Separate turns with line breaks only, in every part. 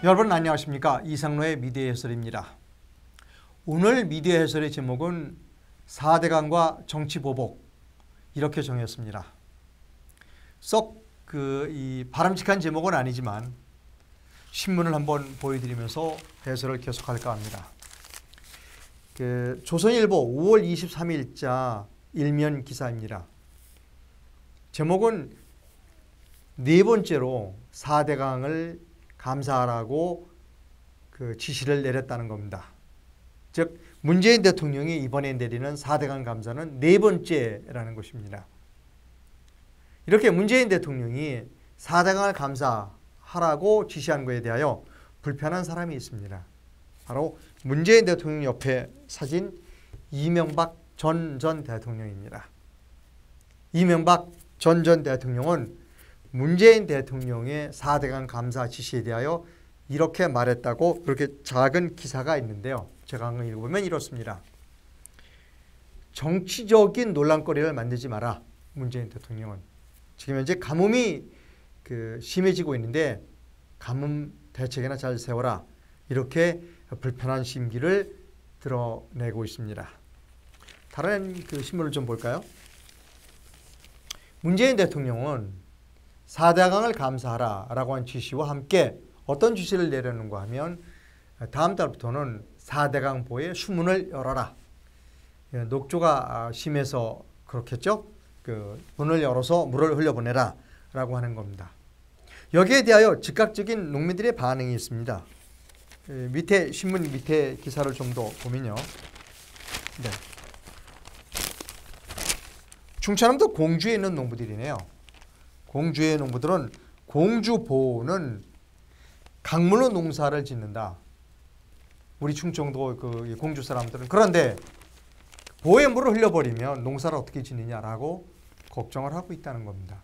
여러분 안녕하십니까? 이상로의 미디어 해설입니다. 오늘 미디어 해설의 제목은 4대강과 정치보복 이렇게 정했습니다. 썩 바람직한 제목은 아니지만 신문을 한번 보여드리면서 해설을 계속할까 합니다. 조선일보 5월 23일자 일면 기사입니다. 제목은 네 번째로 4대강을 감사하라고 지시를 내렸다는 겁니다. 즉 문재인 대통령이 이번에 내리는 4대강 감사는 네 번째라는 것입니다. 이렇게 문재인 대통령이 4대강을 감사하라고 지시한 것에 대하여 불편한 사람이 있습니다. 바로 문재인 대통령 옆에 사진 이명박 전 대통령입니다. 이명박 전 대통령은 문재인 대통령의 4대강 감사 지시에 대하여 이렇게 말했다고 그렇게 작은 기사가 있는데요. 제가 한번 읽어보면 이렇습니다. 정치적인 논란거리를 만들지 마라. 문재인 대통령은 지금 현재 가뭄이 심해지고 있는데 가뭄 대책이나 잘 세워라. 이렇게 불편한 심기를 드러내고 있습니다. 다른 신문을 좀 볼까요? 문재인 대통령은 4대강을 감사하라 라고 한 지시와 함께 어떤 지시를 내렸는가 하면 다음 달부터는 4대강 보에 수문을 열어라. 녹조가 심해서 그렇겠죠? 문을 열어서 물을 흘려보내라 라고 하는 겁니다. 여기에 대하여 즉각적인 농민들의 반응이 있습니다. 밑에 신문 밑에 기사를 좀 더 보면요. 네. 충청남도 공주에 있는 농부들이네요. 공주의 농부들은 공주보는 강물로 농사를 짓는다. 우리 충청도 공주 사람들은 그런데 보에 물을 흘려버리면 농사를 어떻게 짓느냐라고 걱정을 하고 있다는 겁니다.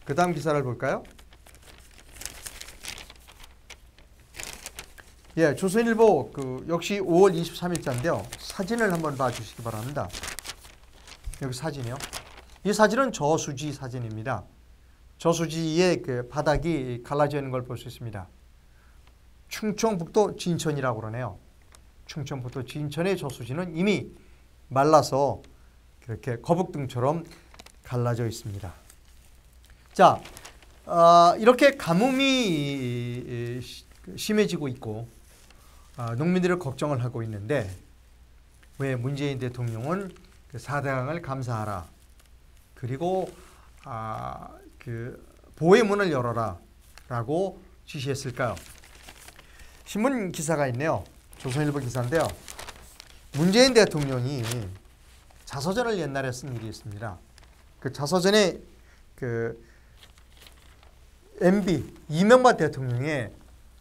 그 다음 기사를 볼까요? 예, 조선일보 역시 5월 23일자인데요. 사진을 한번 봐주시기 바랍니다. 여기 사진이요. 이 사진은 저수지 사진입니다. 저수지의 바닥이 갈라져 있는 걸 볼 수 있습니다. 충청북도 진천이라고 그러네요. 충청북도 진천의 저수지는 이미 말라서 이렇게 거북등처럼 갈라져 있습니다. 자, 이렇게 가뭄이 심해지고 있고 농민들을 걱정을 하고 있는데 왜 문재인 대통령은 4대강을 감사하라. 그리고 보의 문을 열어라 라고 지시했을까요? 신문 기사가 있네요. 조선일보 기사인데요. 문재인 대통령이 자서전을 옛날에 쓴 일이 있습니다. 그 자서전에 MB 이명박 대통령의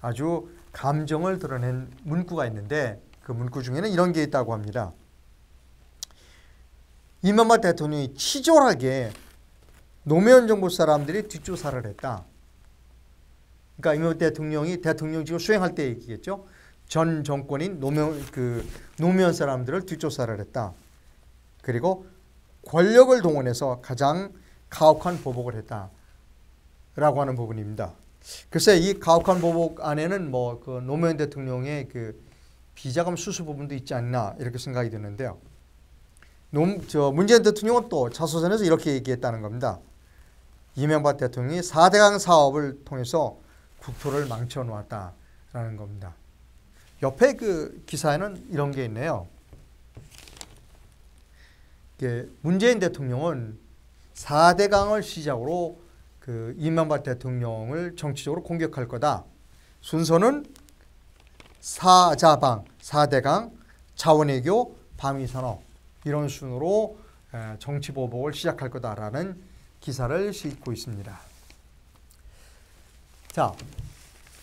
아주 감정을 드러낸 문구가 있는데 그 문구 중에는 이런 게 있다고 합니다. 이명박 대통령이 치졸하게 노무현 정부 사람들이 뒷조사를 했다. 그러니까 이명박 대통령이 대통령직을 수행할 때 얘기겠죠. 전 정권인 노무현 사람들을 뒷조사를 했다. 그리고 권력을 동원해서 가장 가혹한 보복을 했다. 라고 하는 부분입니다. 글쎄 이 가혹한 보복 안에는 노무현 대통령의 비자금 수수 부분도 있지 않나 이렇게 생각이 드는데요. 문재인 대통령은 또 자서전에서 이렇게 얘기했다는 겁니다. 이명박 대통령이 4대강 사업을 통해서 국토를 망쳐놓았다라는 겁니다. 옆에 기사에는 이런 게 있네요. 문재인 대통령은 4대강을 시작으로 이명박 대통령을 정치적으로 공격할 거다. 순서는 4자방, 4대강, 자원외교, 방위산업 이런 순으로 정치보복을 시작할 거다라는 기사를 싣고 있습니다. 자,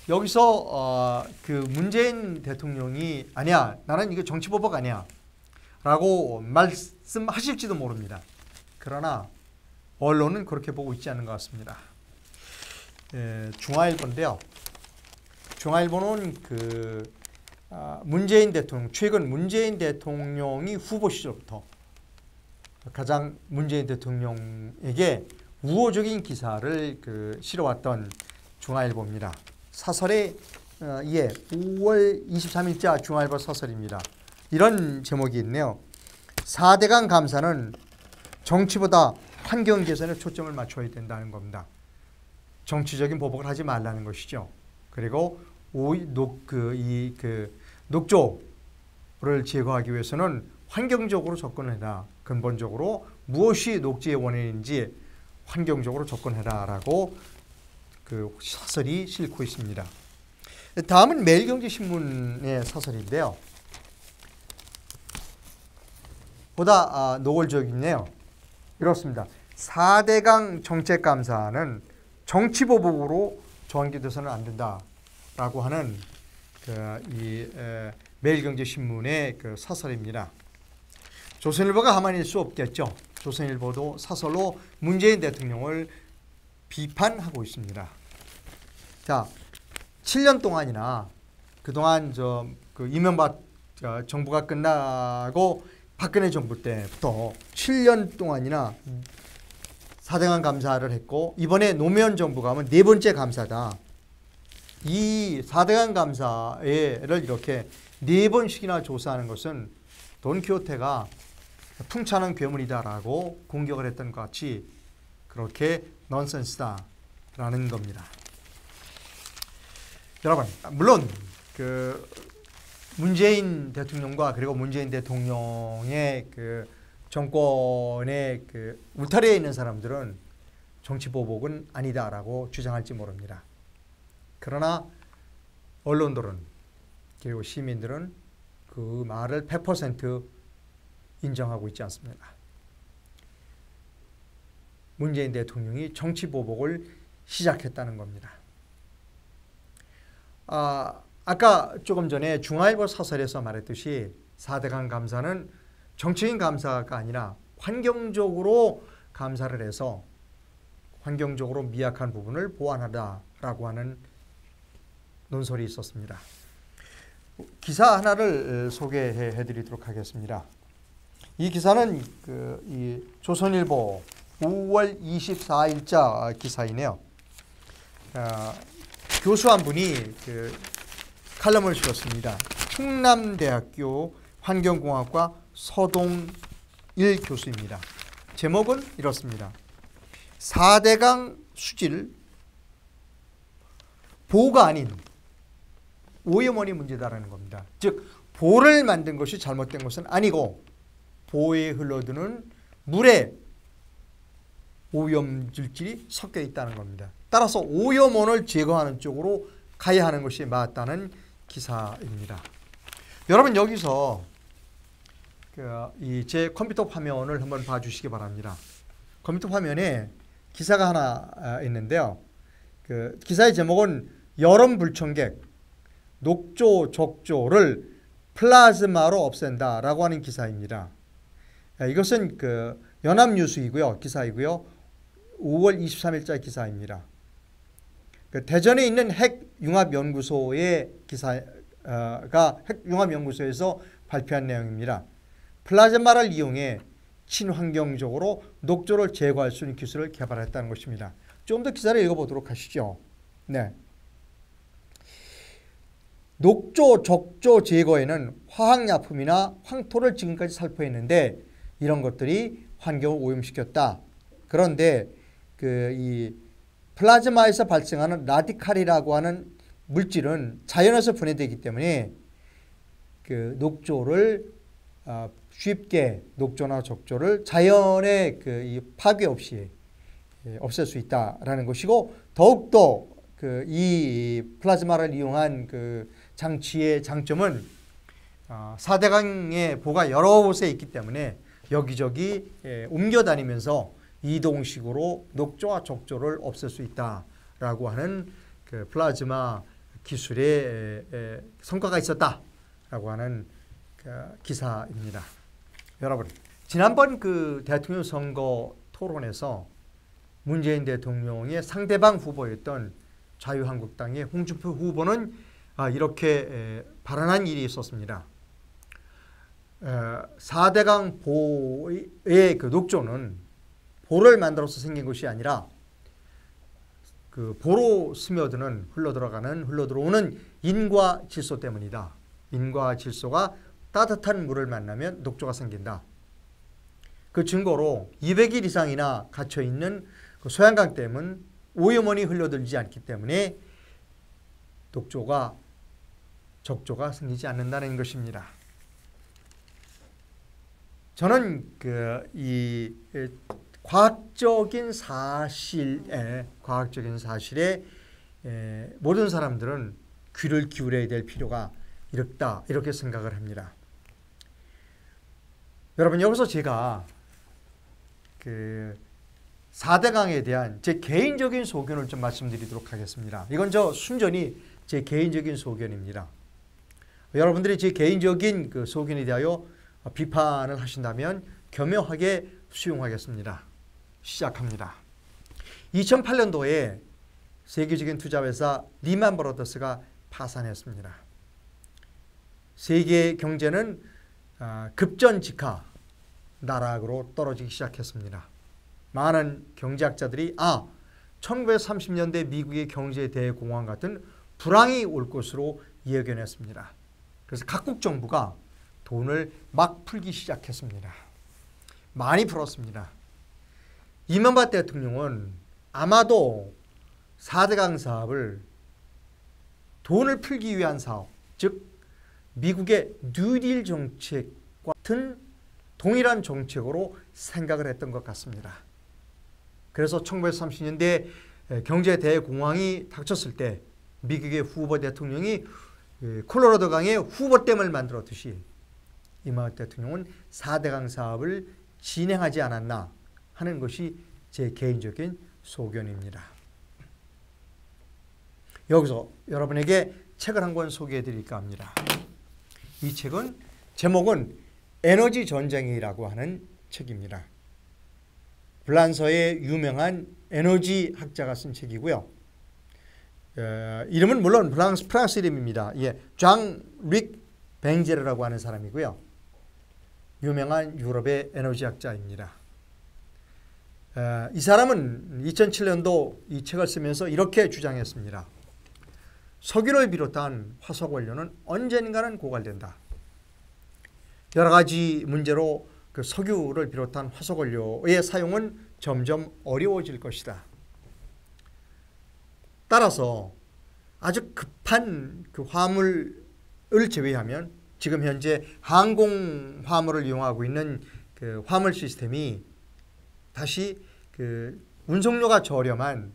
여기서 문재인 대통령이 아니야, 나는 이거 정치보복 아니야 라고 말씀하실지도 모릅니다. 그러나 언론은 그렇게 보고 있지 않는 것 같습니다. 중앙일보인데요. 중앙일보는 문재인 대통령, 최근 문재인 대통령이 후보 시절부터 가장 문재인 대통령에게 우호적인 기사를 실어왔던 중앙일보입니다. 사설에 예, 5월 23일자 중앙일보 사설입니다. 이런 제목이 있네요. 4대강 감사는 정치보다 환경 개선에 초점을 맞춰야 된다는 겁니다. 정치적인 보복을 하지 말라는 것이죠. 그리고 녹조를 제거하기 위해서는 환경적으로 접근해라. 근본적으로 무엇이 녹지의 원인인지 환경적으로 접근해라라고 그 사설이 싣고 있습니다. 다음은 매일경제신문의 사설인데요. 보다 노골적이네요. 이렇습니다. 4대강 정책감사는 정치보복으로 전개돼서는 안 된다라고 하는 매일경제신문의 그 사설입니다. 조선일보가 가만히 있을 수 없겠죠. 조선일보도 사설로 문재인 대통령을 비판하고 있습니다. 자, 7년 동안이나 그동안 이명박 정부가 끝나고 박근혜 정부 때부터 7년 동안이나 4대강 감사를 했고 이번에 노무현 정부가 하면 네 번째 감사다. 이 4대강 감사를 이렇게 네 번씩이나 조사하는 것은 돈키호테가 풍차는 괴물이다라고 공격을 했던 것 같이 그렇게 넌센스다라는 겁니다. 여러분, 물론 그 문재인 대통령과 그리고 문재인 대통령의 그 정권의 그 울타리에 있는 사람들은 정치 보복은 아니다라고 주장할지 모릅니다. 그러나 언론들은 그리고 시민들은 그 말을 100% 인정하고 있지 않습니다. 문재인 대통령이 정치 보복을 시작했다는 겁니다. 아까 조금 전에 중앙일보 사설에서 말했듯이 4대강 감사는 정치인 감사가 아니라 환경적으로 감사를 해서 환경적으로 미약한 부분을 보완하다라고 하는 논설이 있었습니다. 기사 하나를 소개해 드리도록 하겠습니다. 이 기사는 이 조선일보 5월 24일자 기사이네요. 교수 한 분이 칼럼을 실었습니다. 충남대학교 환경공학과 서동일 교수입니다. 제목은 이렇습니다. 4대강 수질 보가 아닌 오염원이 문제다라는 겁니다. 즉 보를 만든 것이 잘못된 것은 아니고 보에 흘러드는 물에 오염물질이 섞여 있다는 겁니다. 따라서 오염원을 제거하는 쪽으로 가야 하는 것이 맞다는 기사입니다. 여러분 여기서 제 컴퓨터 화면을 한번 봐주시기 바랍니다. 컴퓨터 화면에 기사가 하나 있는데요. 기사의 제목은 여름 불청객 녹조 적조를 플라즈마로 없앤다라고 하는 기사입니다. 이것은 연합뉴스이고요. 기사이고요. 5월 23일자 기사입니다. 대전에 있는 핵융합연구소의 기사가 핵융합연구소에서 발표한 내용입니다. 플라즈마를 이용해 친환경적으로 녹조를 제거할 수 있는 기술을 개발했다는 것입니다. 좀 더 기사를 읽어보도록 하시죠. 네. 녹조, 적조 제거에는 화학약품이나 황토를 지금까지 살포했는데 이런 것들이 환경을 오염시켰다. 그런데 이 플라즈마에서 발생하는 라디칼이라고 하는 물질은 자연에서 분해되기 때문에 녹조를 쉽게 녹조나 적조를 자연의 이 파괴 없이 없앨 수 있다라는 것이고 더욱더 이 플라즈마를 이용한 장치의 장점은 4대강의 보가 여러 곳에 있기 때문에 여기저기 옮겨 다니면서 이동식으로 녹조와 적조를 없앨 수 있다라고 하는 플라즈마 기술의 성과가 있었다라고 하는 기사입니다. 여러분, 지난번 대통령 선거 토론에서 문재인 대통령의 상대방 후보였던 자유한국당의 홍준표 후보는 이렇게 발언한 일이 있었습니다. 4대강 보의 녹조는 보를 만들어서 생긴 것이 아니라 보로 스며드는 흘러들어오는 인과 질소 때문이다. 인과 질소가 따뜻한 물을 만나면 녹조가 생긴다. 그 증거로 200일 이상이나 갇혀있는 그 소양강댐은 오염원이 흘러들지 않기 때문에 녹조가 적조가 생기지 않는다는 것입니다. 저는 이 과학적인 사실에 모든 사람들은 귀를 기울여야 될 필요가 있다, 이렇게 생각을 합니다. 여러분, 여기서 제가 4대강에 대한 제 개인적인 소견을 좀 말씀드리도록 하겠습니다. 이건 순전히 제 개인적인 소견입니다. 여러분들이 제 개인적인 그 소견에 대하여 비판을 하신다면 겸허하게 수용하겠습니다. 시작합니다. 2008년도에 세계적인 투자회사 리만 브라더스가 파산했습니다. 세계 경제는 급전직하 나락으로 떨어지기 시작했습니다. 많은 경제학자들이 1930년대 미국의 경제 대공황 같은 불황이 올 것으로 예견했습니다. 그래서 각국 정부가 돈을 막 풀기 시작했습니다. 많이 풀었습니다. 이명박 대통령은 아마도 4대강 사업을 돈을 풀기 위한 사업, 즉 미국의 뉴딜 정책과 같은 동일한 정책으로 생각을 했던 것 같습니다. 그래서 1930년대 경제 대공황이 닥쳤을 때 미국의 후보 대통령이 콜로라도 강에 후보댐을 만들었듯이 이명박 대통령은 4대강 사업을 진행하지 않았나 하는 것이 제 개인적인 소견입니다. 여기서 여러분에게 책을 한 권 소개해 드릴까 합니다. 이 책은 제목은 에너지 전쟁이라고 하는 책입니다. 불란서의 유명한 에너지 학자가 쓴 책이고요. 이름은 물론 프랑스 이름입니다. 장-릭 뱅제르라고 하는 사람이고요. 유명한 유럽의 에너지 학자입니다. 이 사람은 2007년도 이 책을 쓰면서 이렇게 주장했습니다. 석유를 비롯한 화석 원료는 언젠가는 고갈된다. 여러 가지 문제로 그 석유를 비롯한 화석 원료의 사용은 점점 어려워질 것이다. 따라서 아주 급한 그 화물을 제외하면 지금 현재 항공 화물을 이용하고 있는 그 화물 시스템이 다시 그 운송료가 저렴한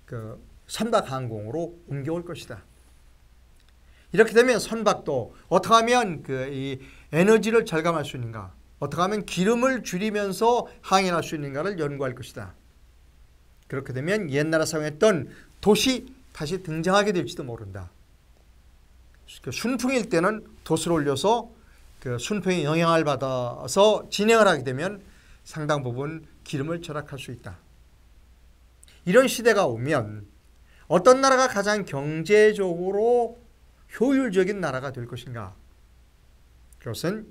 그 선박 항공으로 옮겨올 것이다. 이렇게 되면 선박도 어떻게 하면 이 에너지를 절감할 수 있는가, 어떻게 하면 기름을 줄이면서 항행할 수 있는가를 연구할 것이다. 그렇게 되면 옛날에 사용했던 돛이 다시 등장하게 될지도 모른다. 순풍일 때는 돛을 올려서 그 순풍의 영향을 받아서 진행을 하게 되면 상당 부분 기름을 절약할 수 있다. 이런 시대가 오면 어떤 나라가 가장 경제적으로 효율적인 나라가 될 것인가? 그것은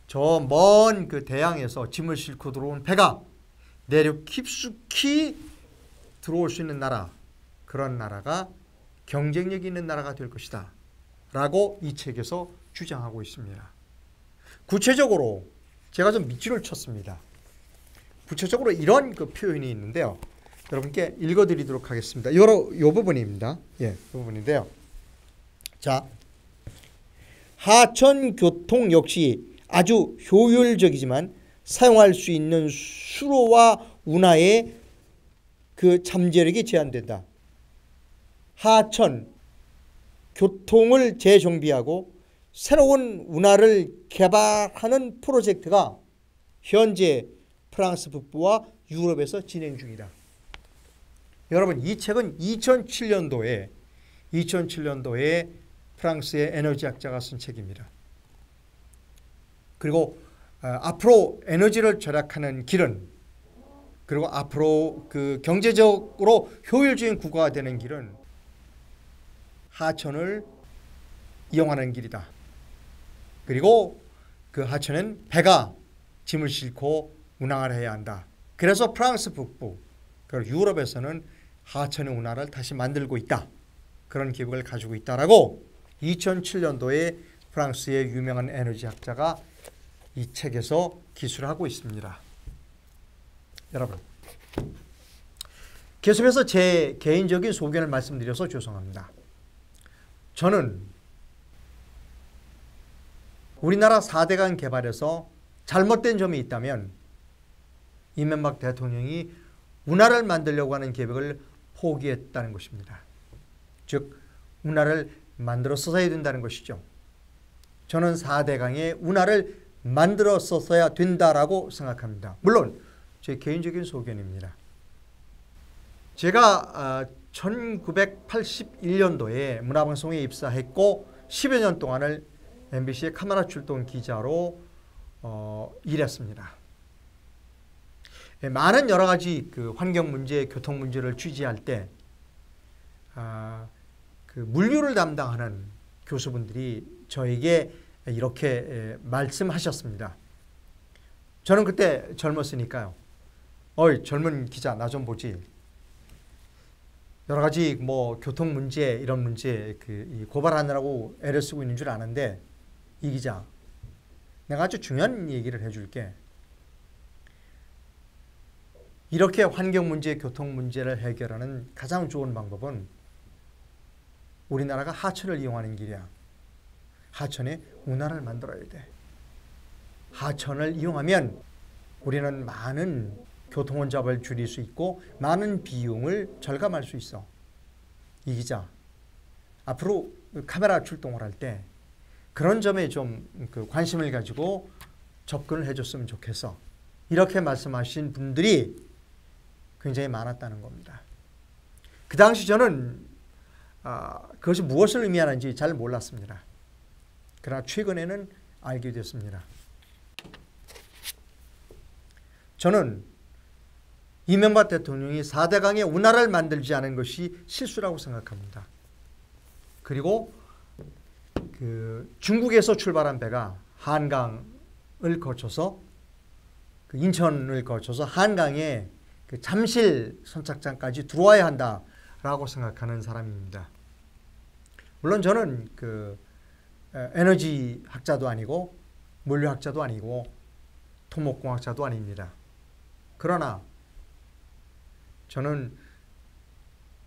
저 먼 그 대양에서 짐을 싣고 들어온 배가 내륙 깊숙이 들어올 수 있는 나라, 그런 나라가 경쟁력 있는 나라가 될 것이다 라고 이 책에서 주장하고 있습니다. 구체적으로 제가 좀 밑줄을 쳤습니다. 구체적으로 이런 그 표현이 있는데요. 여러분께 읽어드리도록 하겠습니다. 이 부분입니다. 이 부분인데요. 자, 하천 교통 역시 아주 효율적이지만 사용할 수 있는 수로와 운하의 그 잠재력이 제한된다. 하천 교통을 재정비하고 새로운 운하를 개발하는 프로젝트가 현재 프랑스 북부와 유럽에서 진행 중이다. 여러분, 이 책은 2007년도에 프랑스의 에너지 학자가 쓴 책입니다. 그리고 앞으로 에너지를 절약하는 길은, 그리고 앞으로 그 경제적으로 효율적인 국가가 되는 길은 하천을 이용하는 길이다. 그리고 그 하천은 배가 짐을 싣고 운항을 해야 한다. 그래서 프랑스 북부, 그리고 유럽에서는 하천의 운하를 다시 만들고 있다. 그런 계획을 가지고 있다라고 2007년도에 프랑스의 유명한 에너지 학자가 이 책에서 기술을 하고 있습니다. 여러분, 계속해서 제 개인적인 소견을 말씀드려서 죄송합니다. 저는 우리나라 4대강 개발에서 잘못된 점이 있다면 이명박 대통령이 운하를 만들려고 하는 계획을 포기했다는 것입니다. 즉 운하를 만들었어야 된다는 것이죠. 저는 4대강에 운하를 만들었어야 된다라고 생각합니다. 물론 제 개인적인 소견입니다. 제가 1981년도에 문화방송에 입사했고 10여 년 동안을 MBC의 카메라 출동 기자로 일했습니다. 많은 여러 가지 그 환경 문제, 교통 문제를 취재할 때 그 물류를 담당하는 교수분들이 저에게 이렇게 말씀하셨습니다. 저는 그때 젊었으니까요. 어이, 젊은 기자 나 좀 보지. 여러 가지 뭐 교통 문제 이런 문제 그 고발하느라고 애를 쓰고 있는 줄 아는데 이 기자 내가 아주 중요한 얘기를 해줄게. 이렇게 환경 문제, 교통 문제를 해결하는 가장 좋은 방법은 우리나라가 하천을 이용하는 길이야. 하천에 운하를 만들어야 돼. 하천을 이용하면 우리는 많은 교통 혼잡을 줄일 수 있고 많은 비용을 절감할 수 있어. 이 기자, 앞으로 카메라 출동을 할 때 그런 점에 좀 그 관심을 가지고 접근을 해줬으면 좋겠어. 이렇게 말씀하신 분들이 굉장히 많았다는 겁니다. 그 당시 저는 그것이 무엇을 의미하는지 잘 몰랐습니다. 그러나 최근에는 알게 됐습니다. 저는 이명박 대통령이 4대강의 운하를 만들지 않은 것이 실수라고 생각합니다. 그리고 그 중국에서 출발한 배가 한강을 거쳐서 그 인천을 거쳐서 한강에 그 잠실 선착장까지 들어와야 한다라고 생각하는 사람입니다. 물론 저는 그 에너지 학자도 아니고 물리학자도 아니고 토목공학자도 아닙니다. 그러나 저는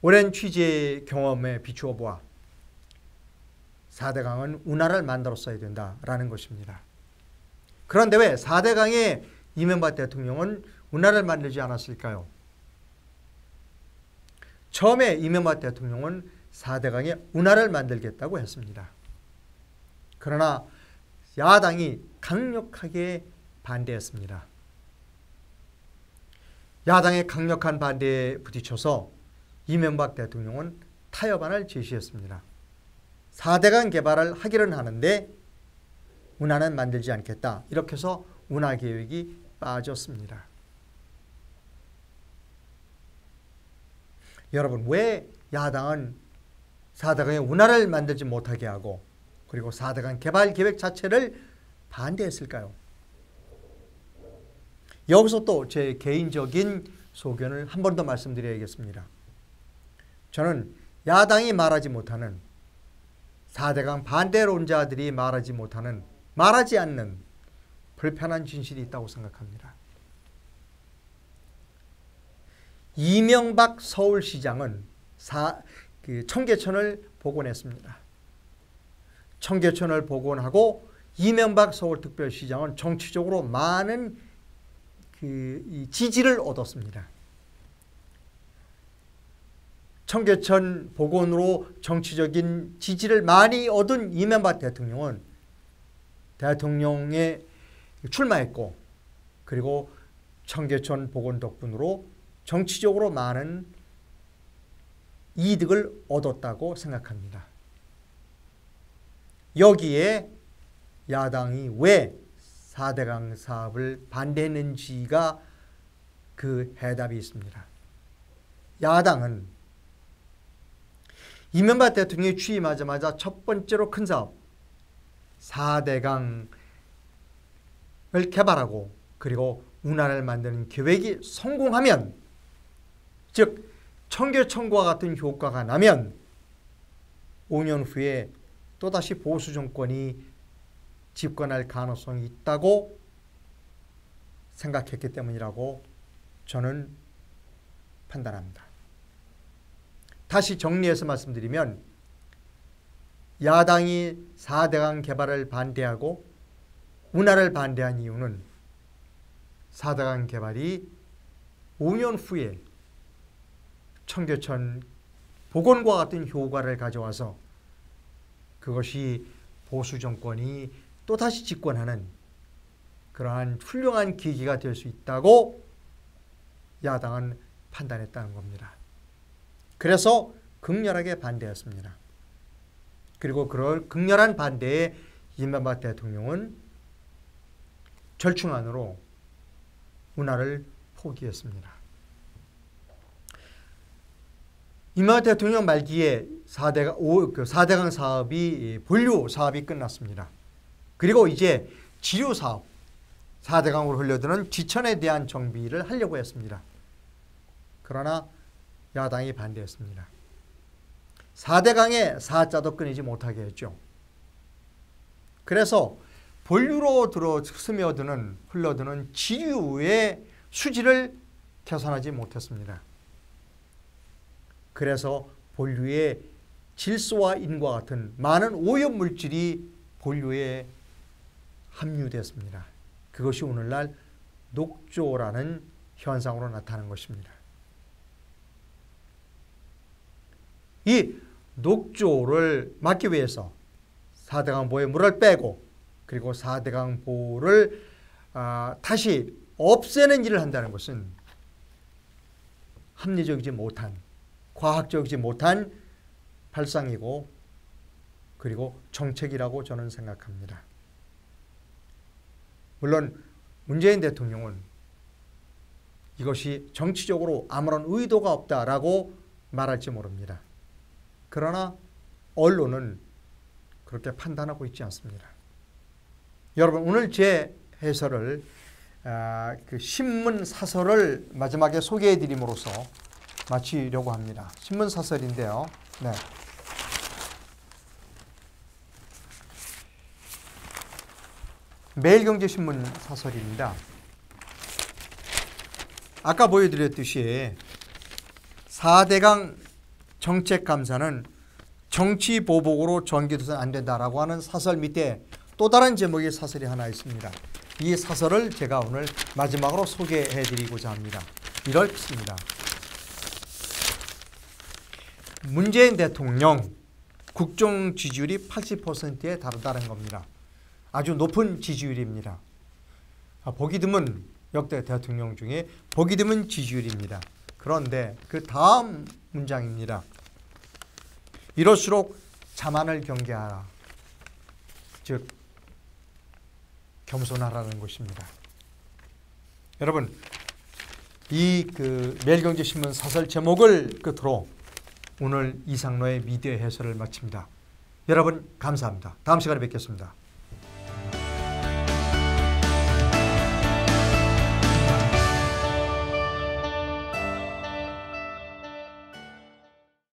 오랜 취재 경험에 비추어 보아 4대강은 운하를 만들었어야 된다라는 것입니다. 그런데 왜 4대강에 이명박 대통령은 운하를 만들지 않았을까요? 처음에 이명박 대통령은 4대강에 운하를 만들겠다고 했습니다. 그러나 야당이 강력하게 반대했습니다. 야당의 강력한 반대에 부딪혀서 이명박 대통령은 타협안을 제시했습니다. 4대강 개발을 하기는 하는데 운하는 만들지 않겠다. 이렇게 해서 운하 계획이 빠졌습니다. 여러분, 왜 야당은 4대강에 운하를 만들지 못하게 하고 그리고 4대강 개발 계획 자체를 반대했을까요? 여기서 또 제 개인적인 소견을 한 번 더 말씀드려야겠습니다. 저는 야당이 말하지 못하는 4대강 반대론자들이 말하지 않는 불편한 진실이 있다고 생각합니다. 이명박 서울시장은 청계천을 복원했습니다. 청계천을 복원하고 이명박 서울특별시장은 정치적으로 많은 지지를 얻었습니다. 청계천 복원으로 정치적인 지지를 많이 얻은 이명박 대통령은 대통령에 출마했고 그리고 청계천 복원 덕분으로 정치적으로 많은 이득을 얻었다고 생각합니다. 여기에 야당이 왜 4대강 사업을 반대했는지가 그 해답이 있습니다. 야당은 이명박 대통령이 취임하자마자 첫 번째로 큰 사업 4대강을 개발하고 그리고 운하를 만드는 계획이 성공하면 즉 청계천과 같은 효과가 나면 5년 후에 또다시 보수 정권이 집권할 가능성이 있다고 생각했기 때문이라고 저는 판단합니다. 다시 정리해서 말씀드리면 야당이 4대강 개발을 반대하고 운하를 반대한 이유는 4대강 개발이 5년 후에 청계천 복원과 같은 효과를 가져와서 그것이 보수 정권이 또다시 집권하는 그러한 훌륭한 계기가 될 수 있다고 야당은 판단했다는 겁니다. 그래서 극렬하게 반대했습니다. 그리고 그럴 극렬한 반대에 이명박 대통령은 절충안으로 운하를 포기했습니다. 이명박 대통령 말기에 4대강 사업이 본류 사업이 끝났습니다. 그리고 이제 지류 사업, 4대강으로 흘러드는 지천에 대한 정비를 하려고 했습니다. 그러나 야당이 반대했습니다. 4대강에 4자도 끊이지 못하게 했죠. 그래서 본류로 흘러드는 지류의 수질을 개선하지 못했습니다. 그래서 본류의 질소와 인과 같은 많은 오염물질이 본류에 함유됐습니다. 그것이 오늘날 녹조라는 현상으로 나타난 것입니다. 이 녹조를 막기 위해서 4대강보에 물을 빼고 그리고 4대강보를 다시 없애는 일을 한다는 것은 합리적이지 못한, 과학적이지 못한 발상이고 그리고 정책이라고 저는 생각합니다. 물론 문재인 대통령은 이것이 정치적으로 아무런 의도가 없다라고 말할지 모릅니다. 그러나 언론은 그렇게 판단하고 있지 않습니다. 여러분, 오늘 제 해설을 그 신문 사설을 마지막에 소개해 드림으로써 마치려고 합니다. 신문 사설인데요. 네. 매일경제신문 사설입니다. 아까 보여드렸듯이 4대강 정책감사는 정치보복으로 전개돼서는 안 된다라고 하는 사설 밑에 또 다른 제목의 사설이 하나 있습니다. 이 사설을 제가 오늘 마지막으로 소개해드리고자 합니다. 이렇습니다. 문재인 대통령 국정 지지율이 80%에 다르다는 겁니다. 아주 높은 지지율입니다. 보기 드문 역대 대통령 중에 보기 드문 지지율입니다. 그런데 그 다음 문장입니다. 이럴수록 자만을 경계하라. 즉 겸손하라는 것입니다. 여러분, 이 매일경제신문 사설 제목을 끝으로 오늘 이상로의 미디어 해설을 마칩니다. 여러분 감사합니다. 다음 시간에 뵙겠습니다.